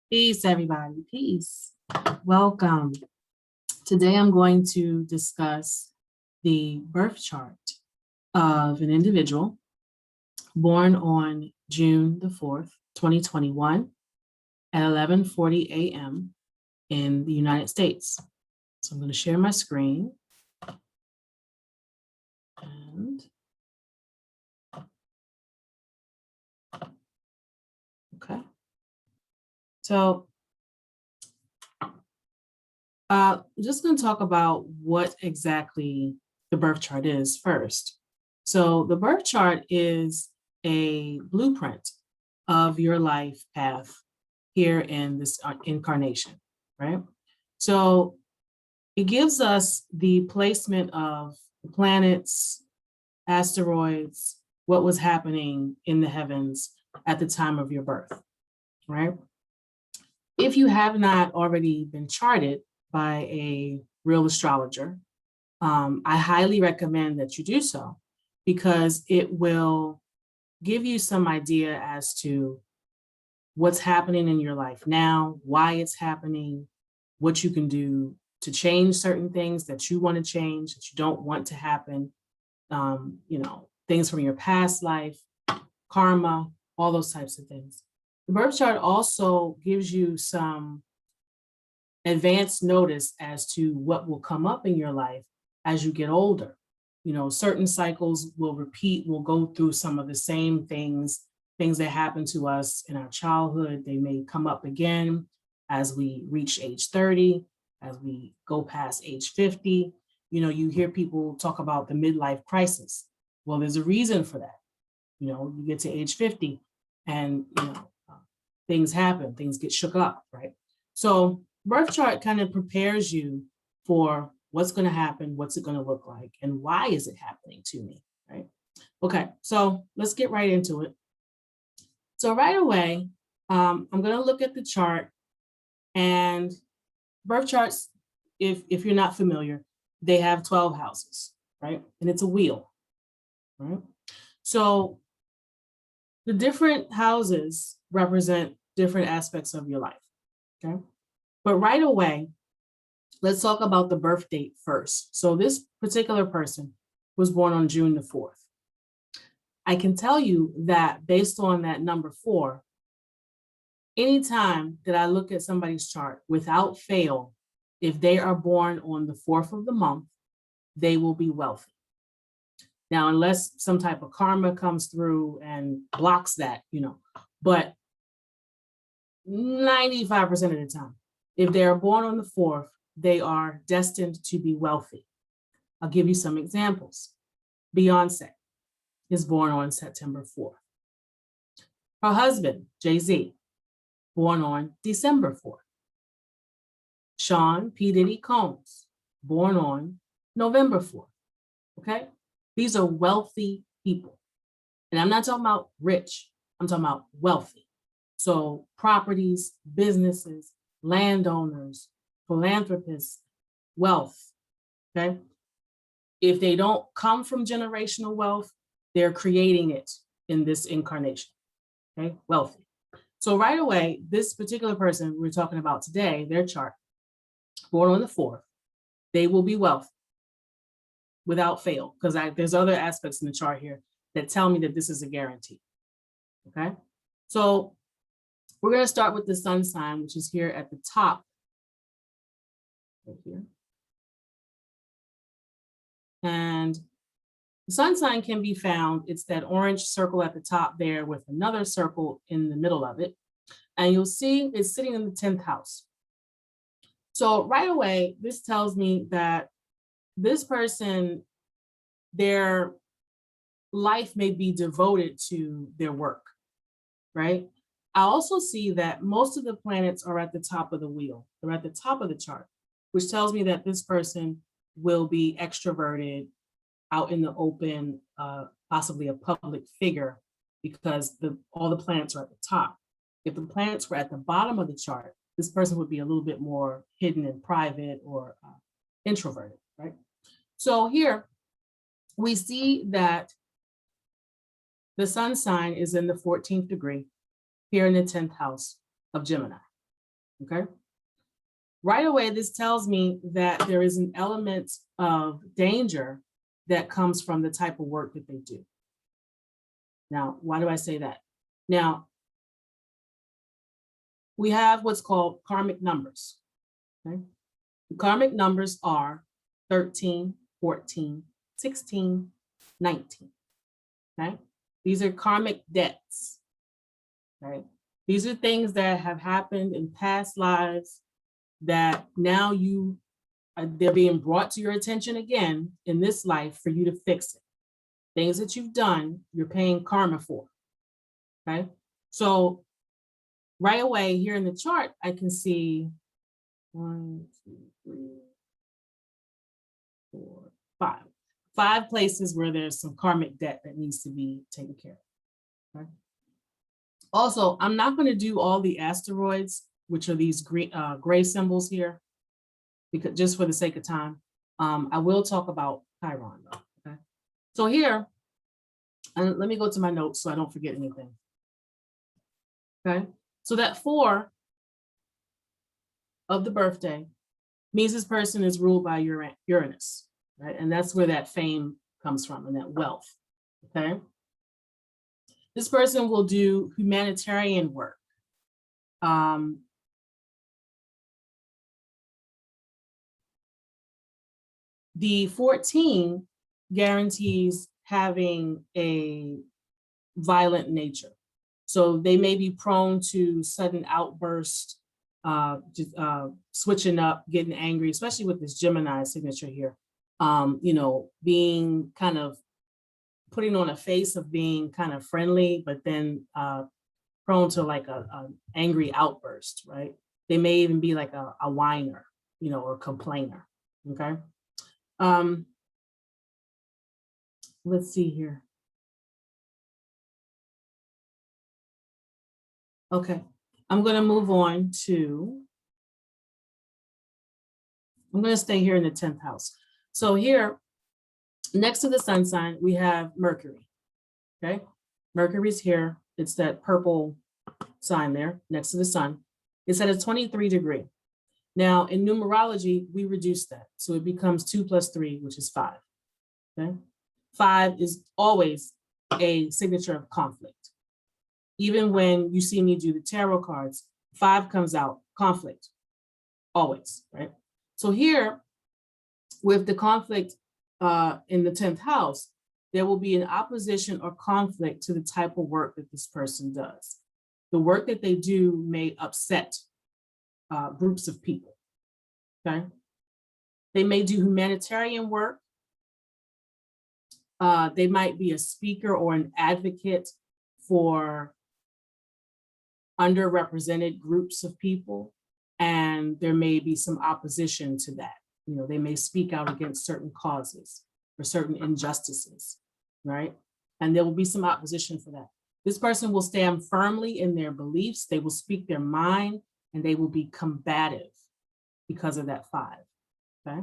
Peace, everybody. Peace. Welcome. Today I'm going to discuss the birth chart of an individual born on June the 4th, 2021 at 11:40 a.m. in the United States. So I'm going to share my screen. And okay. So I'm just going to talk about what exactly the birth chart is first. So the birth chart is a blueprint of your life path here in this incarnation, right? So it gives us the placement of the planets, asteroids, what was happening in the heavens at the time of your birth, right? If you have not already been charted by a real astrologer, I highly recommend that you do so because it will give you some idea as to what's happening in your life now, why it's happening, what you can do to change certain things that you want to change, that you don't want to happen, things from your past life, karma, all those types of things. The birth chart also gives you some advance notice as to what will come up in your life as you get older. Certain cycles will repeat, will go through some of the same things that happen to us in our childhood. They may come up again as we reach age 30, as we go past age 50. You hear people talk about the midlife crisis. Well, there's a reason for that. You get to age 50 and, things happen, things get shook up, right? So birth chart kind of prepares you for what's going to happen, what's it going to look like, and why is it happening to me, right? Okay, so let's get right into it. So right away, I'm going to look at the chart, and birth charts, if you're not familiar, they have 12 houses, right? And it's a wheel, right? So the different houses represent different aspects of your life, okay? But right away, let's talk about the birth date first. So this particular person was born on June the 4th. I can tell you that based on that number 4, anytime that I look at somebody's chart, without fail, if they are born on the 4th of the month, they will be wealthy. Now, unless some type of karma comes through and blocks that, but 95% of the time, if they are born on the 4th, they are destined to be wealthy. I'll give you some examples. Beyonce is born on September 4th. Her husband, Jay-Z, born on December 4th. Sean P. Diddy Combs, born on November 4th. Okay? These are wealthy people. And I'm not talking about rich, I'm talking about wealthy. So properties, businesses, landowners, philanthropists, wealth, okay? If they don't come from generational wealth, they're creating it in this incarnation, okay? Wealthy. So right away, this particular person we're talking about today, their chart, born on the 4th, they will be wealthy without fail, because there's other aspects in the chart here that tell me that this is a guarantee, okay? So we're going to start with the sun sign, which is here at the top, right here. And the sun sign can be found, it's that orange circle at the top there with another circle in the middle of it. And you'll see it's sitting in the 10th house. So right away, this tells me that this person, their life may be devoted to their work, right? I also see that most of the planets are at the top of the wheel. They're at the top of the chart, which tells me that this person will be extroverted, out in the open, possibly a public figure, because all the planets are at the top. If the planets were at the bottom of the chart, this person would be a little bit more hidden and private or introverted, right? So here we see that the sun sign is in the 14th degree, here in the 10th house of Gemini. okay? Right away, this tells me that there is an element of danger that comes from the type of work that they do. Now, why do I say that? Now, we have what's called karmic numbers, okay? The karmic numbers are 13, 14, 16, 19, okay? These are karmic debts, right? These are things that have happened in past lives that now they're being brought to your attention again in this life for you to fix it. Things that you've done, you're paying karma for, okay? So right away here in the chart, I can see 1, 2, 3, 4, 5. 5 places where there's some karmic debt that needs to be taken care of. Okay? Also, I'm not going to do all the asteroids, which are these gray symbols here, because just for the sake of time. I will talk about Chiron though. Okay. So here, and let me go to my notes so I don't forget anything. Okay. So that 4 of the birthday means this person is ruled by Uranus, right? And that's where that fame comes from and that wealth, okay? This person will do humanitarian work. The 14 guarantees having a violent nature. So they may be prone to sudden outbursts, switching up, getting angry, especially with this Gemini signature here. Being kind of putting on a face of being kind of friendly, but then prone to like a angry outburst, right? They may even be like a whiner, or complainer, okay? Let's see here. Okay, I'm gonna move on to, I'm gonna stay here in the 10th house. So here, next to the sun sign, we have Mercury, okay? Mercury's here, it's that purple sign there next to the sun. It's at a 23 degree. Now in numerology, we reduce that. So it becomes 2 plus 3, which is 5, okay? 5 is always a signature of conflict. Even when you see me do the tarot cards, 5 comes out, conflict, always, right? So here, with the conflict in the 10th house, there will be an opposition or conflict to the type of work that this person does. The work that they do may upset groups of people, okay? They may do humanitarian work. They might be a speaker or an advocate for underrepresented groups of people, and there may be some opposition to that. They may speak out against certain causes or certain injustices, right? And there will be some opposition for that. This person will stand firmly in their beliefs, they will speak their mind, and they will be combative because of that 5, okay?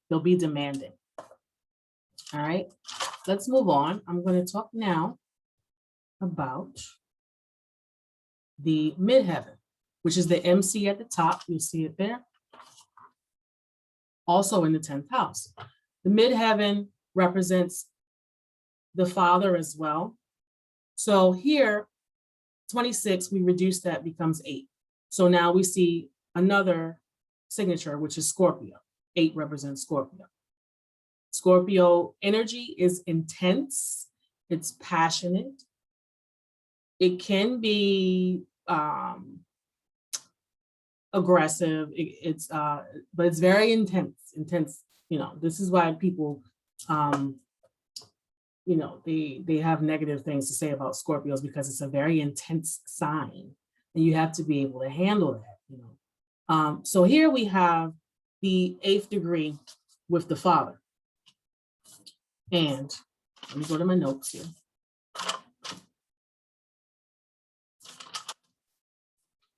They'll be demanding. All right, let's move on. I'm going to talk now about the midheaven, which is the MC at the top. You'll see it there. Also in the 10th house. The midheaven represents the father as well. So here, 26, we reduce that, becomes 8. So now we see another signature, which is Scorpio. 8 represents Scorpio. Scorpio energy is intense. It's passionate. It can be aggressive. But it's very intense. This is why people, they have negative things to say about Scorpios, because it's a very intense sign, and you have to be able to handle that. So here we have the 8th degree with the father. And let me go to my notes here.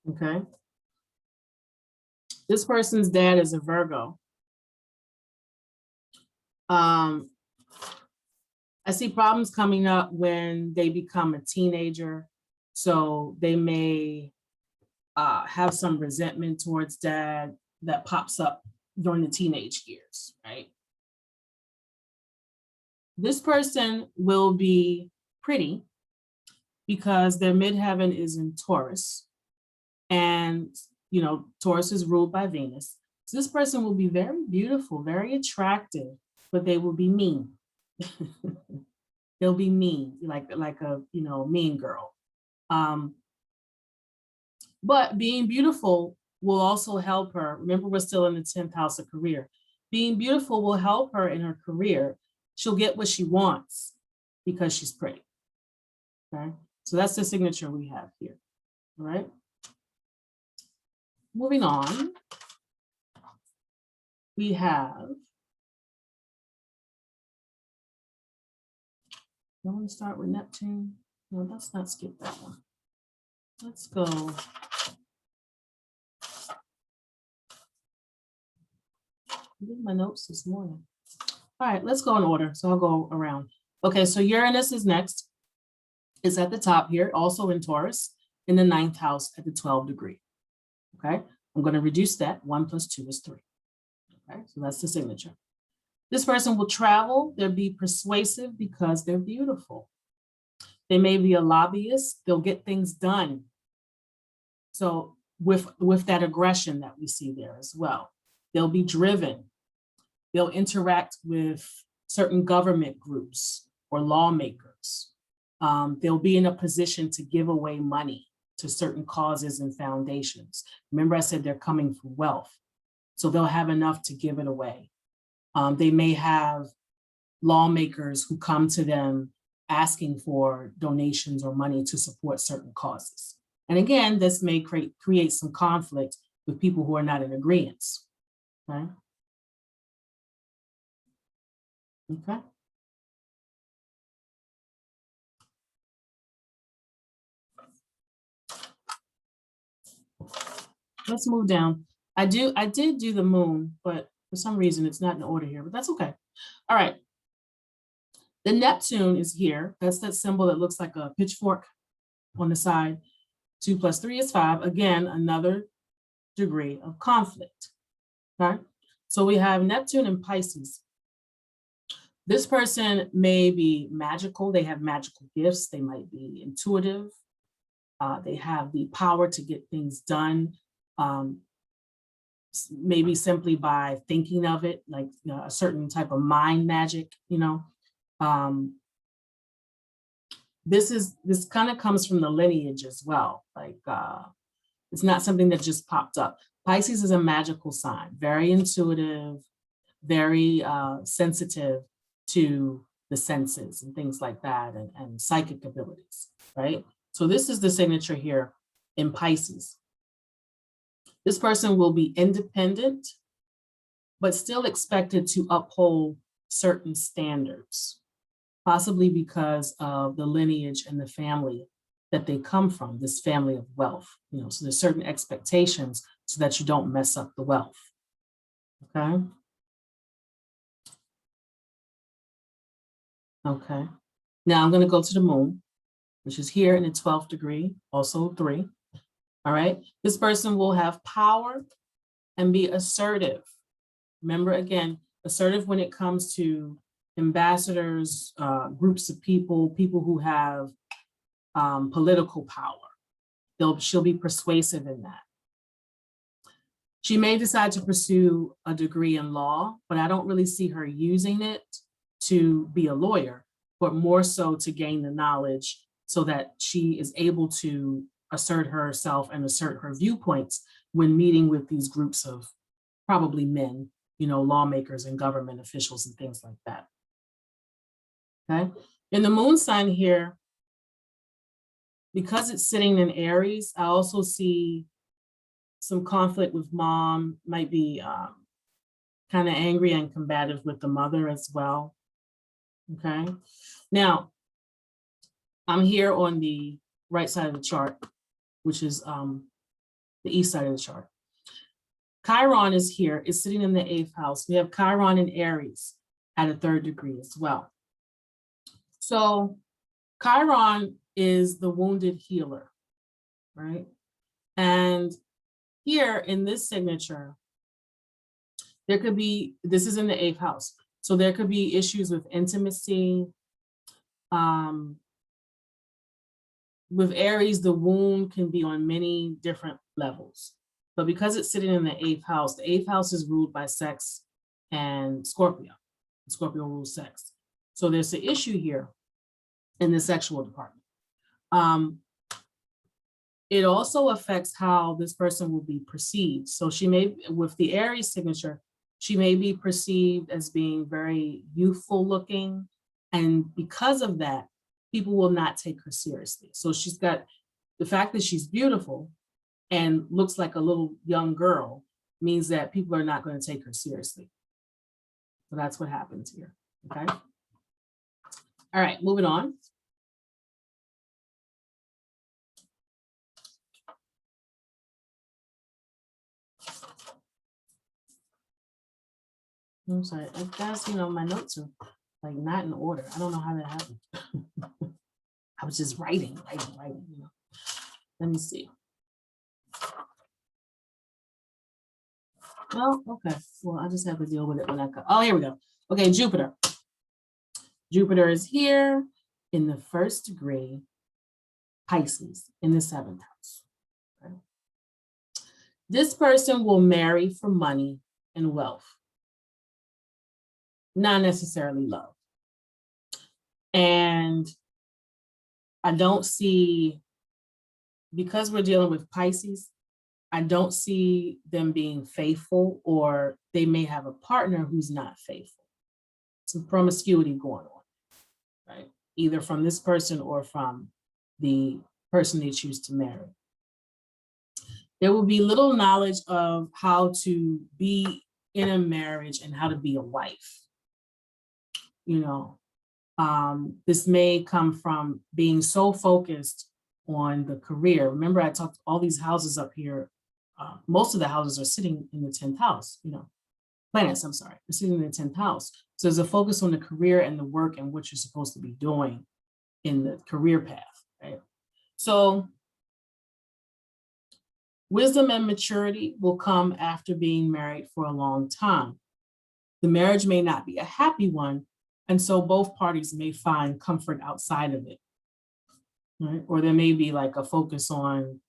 Okay. This person's dad is a Virgo. I see problems coming up when they become a teenager. So they may have some resentment towards dad that pops up during the teenage years, right? This person will be pretty because their midheaven is in Taurus. And, you know, Taurus is ruled by Venus. So this person will be very beautiful, very attractive, but they will be mean. They'll be mean, like a, you know, mean girl. But being beautiful will also help her. Remember, we're still in the 10th house of career. Being beautiful will help her in her career. She'll get what she wants because she's pretty. Okay, so that's the signature we have here. All right. Moving on, we have, I want to start with Neptune. No, let's not skip that one. Let's go. I did my notes this morning. All right, let's go in order. So I'll go around. Okay, so Uranus is next. It's at the top here, also in Taurus, in the 9th house at the 12th degree. Okay, I'm going to reduce that. 1 + 2 is 3. Okay, so that's the signature. This person will travel. They'll be persuasive because they're beautiful. They may be a lobbyist. They'll get things done. So with that aggression that we see there as well, they'll be driven. They'll interact with certain government groups or lawmakers. They'll be in a position to give away money to certain causes and foundations. Remember, I said they're coming for wealth. So they'll have enough to give it away. They may have lawmakers who come to them asking for donations or money to support certain causes. And again, this may create some conflict with people who are not in agreement. Okay. Okay. Let's move down. I did do the moon, but for some reason it's not in order here, but that's okay. All right. The Neptune is here. That's that symbol that looks like a pitchfork on the side. 2 + 3 is 5. Again, another degree of conflict. Okay. So we have Neptune and Pisces. This person may be magical. They have magical gifts. They might be intuitive. They have the power to get things done. Maybe simply by thinking of it, like, you know, a certain type of mind magic, you know. This kind of comes from the lineage as well. Like, it's not something that just popped up. Pisces is a magical sign, very intuitive, very sensitive to the senses and things like that, and psychic abilities, right? So this is the signature here in Pisces. This person will be independent, but still expected to uphold certain standards, possibly because of the lineage and the family that they come from, this family of wealth. You know, so there's certain expectations so that you don't mess up the wealth. Okay. Okay. Now I'm going to go to the moon, which is here in the 12th degree, also 3. All right. This person will have power and be assertive. Remember, again, assertive when it comes to ambassadors, groups of people, people who have political power. She'll be persuasive in that. She may decide to pursue a degree in law, but I don't really see her using it to be a lawyer, but more so to gain the knowledge so that she is able to assert herself and assert her viewpoints when meeting with these groups of probably men, you know, lawmakers and government officials and things like that. Okay. In the moon sign here, because it's sitting in Aries, I also see some conflict with mom, might be kind of angry and combative with the mother as well. Okay. Now, I'm here on the right side of the chart, which is the east side of the chart. Chiron is here, it's sitting in the 8th house. We have Chiron in Aries at a 3rd degree as well. So Chiron is the wounded healer, right? And here in this signature, there could be, this is in the 8th house. So there could be issues with intimacy. With Aries, the wound can be on many different levels. But because it's sitting in the 8th house, the 8th house is ruled by sex and Scorpio. Scorpio rules sex. So there's an issue here in the sexual department. It also affects how this person will be perceived. So she may, with the Aries signature, she may be perceived as being very youthful looking. And because of that, people will not take her seriously. So she's got the fact that she's beautiful and looks like a little young girl means that people are not going to take her seriously. So that's what happens here, okay? All right, moving on. I'm sorry, guys, you know, my notes are like not in order. I don't know how that happened. I was just writing, you know. Let me see. Well, okay. Well, I just have to deal with it when I come. Oh, here we go. Okay, Jupiter. Jupiter is here in the 1st degree, Pisces, in the 7th house. Okay. This person will marry for money and wealth, not necessarily love. And I don't see, because we're dealing with Pisces, I don't see them being faithful, or they may have a partner who's not faithful. Some promiscuity going on, right? Either from this person or from the person they choose to marry. There will be little knowledge of how to be in a marriage and how to be a wife. You know, this may come from being so focused on the career. Remember, I talked all these houses up here. Most of the houses are sitting in the 10th house, you know, planets, I'm sorry, are sitting in the 10th house. So there's a focus on the career and the work and what you're supposed to be doing in the career path, right? So wisdom and maturity will come after being married for a long time. The marriage may not be a happy one, and so both parties may find comfort outside of it, right? Or there may be like a focus on,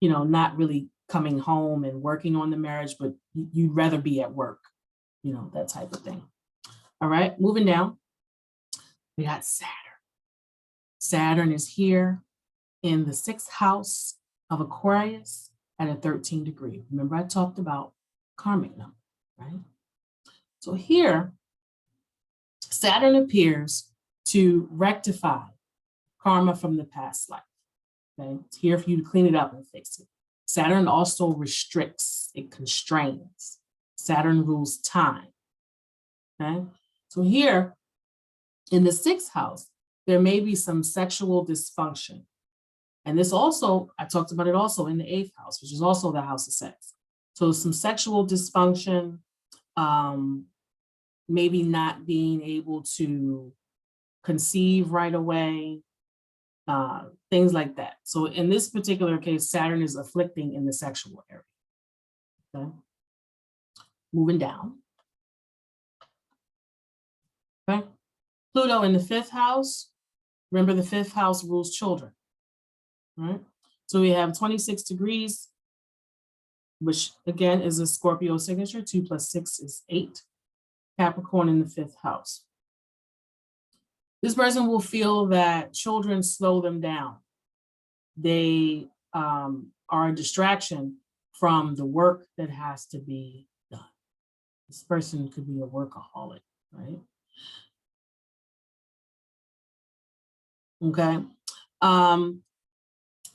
you know, not really coming home and working on the marriage, but you'd rather be at work, you know, that type of thing. All right, moving down, we got Saturn. Saturn is here in the 6th house of Aquarius at a 13 degree. Remember, I talked about karmic number, right? So here, Saturn appears to rectify karma from the past life. Okay, it's here for you to clean it up and fix it. Saturn also restricts, it constrains. Saturn rules time. Okay, so here in the 6th house, there may be some sexual dysfunction. And this also, I talked about it also in the 8th house, which is also the house of sex. So some sexual dysfunction, maybe not being able to conceive right away, things like that. So in this particular case, Saturn is afflicting in the sexual area. Okay. Moving down. Okay. Pluto in the 5th house. Remember, the 5th house rules children. Right? So we have 26 degrees, which again is a Scorpio signature. 2 + 6 is 8. Capricorn in the 5th house. This person will feel that children slow them down. They are a distraction from the work that has to be done. This person could be a workaholic, right? Okay.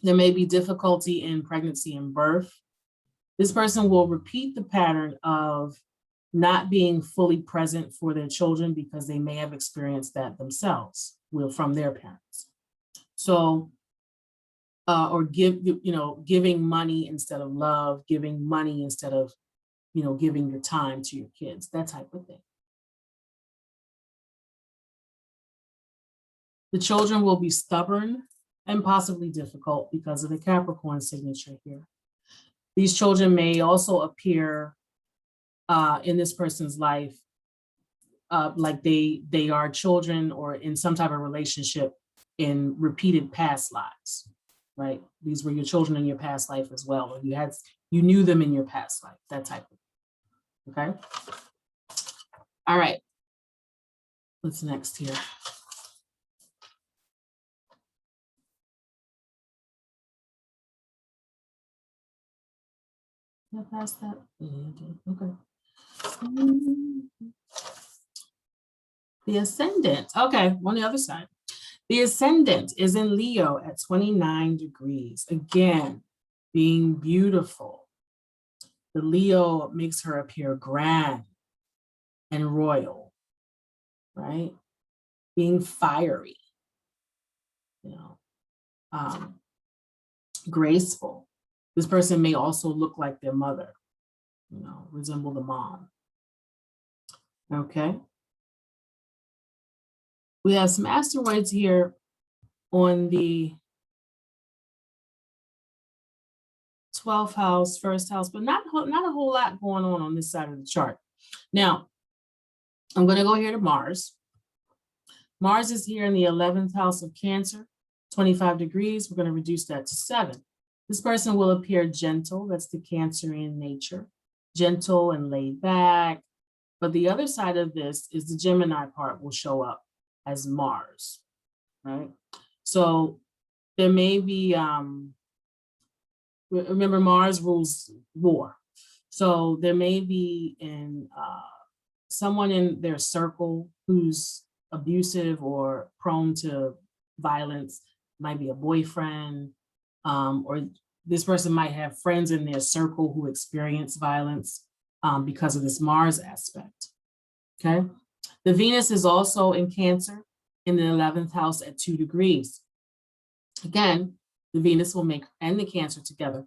There may be difficulty in pregnancy and birth. This person will repeat the pattern of not being fully present for their children because they may have experienced that themselves from their parents. So, or giving money instead of love, giving money instead of, giving your time to your kids, that type of thing. The children will be stubborn and possibly difficult because of the Capricorn signature here. These children may also appear in this person's life like they are children or in some type of relationship in repeated past lives, right? These were your children in your past life as well, or you knew them in your past life, that type of, okay? All right, what's next here? Did I pass that? Okay. The Ascendant, okay, on the other side. The Ascendant is in Leo at 29 degrees. Again, being beautiful. The Leo makes her appear grand and royal, right? Being fiery, graceful. This person may also look like their mother, resemble the mom. Okay. We have some asteroids here on the 12th house, first house, but not a whole lot going on this side of the chart. Now, I'm going to go here to Mars. Mars is here in the 11th house of Cancer, 25 degrees. We're going to reduce that to 7. This person will appear gentle. That's the Cancerian nature, gentle and laid back. But the other side of this is the Gemini part will show up as Mars, right? So there may be, remember Mars rules war. So there may be someone in their circle who's abusive or prone to violence, might be a boyfriend, or this person might have friends in their circle who experience violence because of this Mars aspect, okay? The Venus is also in Cancer in the 11th house at 2 degrees. Again, the Venus will make, and the Cancer together.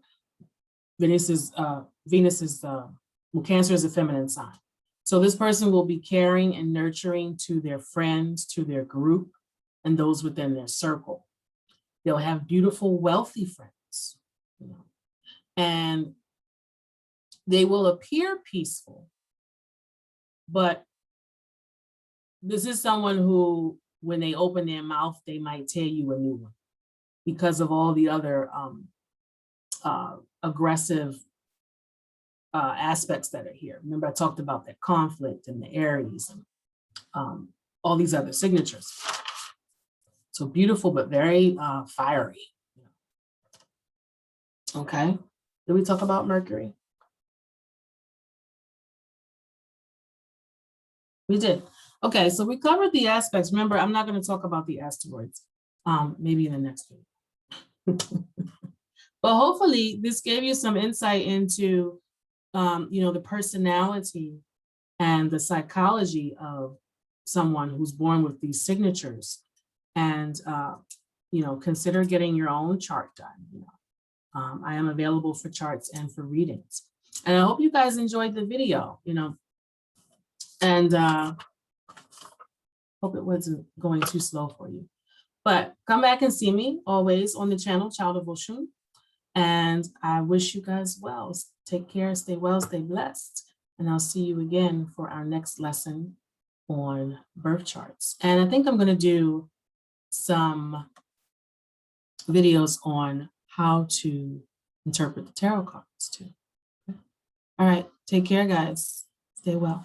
Cancer is a feminine sign. So this person will be caring and nurturing to their friends, to their group, and those within their circle. They'll have beautiful, wealthy friends, and they will appear peaceful, but this is someone who, when they open their mouth, they might tell you a new one because of all the other aggressive aspects that are here. Remember, I talked about that conflict and the Aries and all these other signatures. So beautiful, but very fiery. Okay. Did we talk about Mercury? We did. Okay, so we covered the aspects. Remember, I'm not going to talk about the asteroids, maybe in the next video. But hopefully this gave you some insight into, the personality and the psychology of someone who's born with these signatures. And, consider getting your own chart done. I am available for charts and for readings. And I hope you guys enjoyed the video, and hope it wasn't going too slow for you. But come back and see me always on the channel, Child of Oshun. And I wish you guys well. Take care, stay well, stay blessed. And I'll see you again for our next lesson on birth charts. And I think I'm going to do some videos on how to interpret the tarot cards too. All right, take care, guys. Stay well.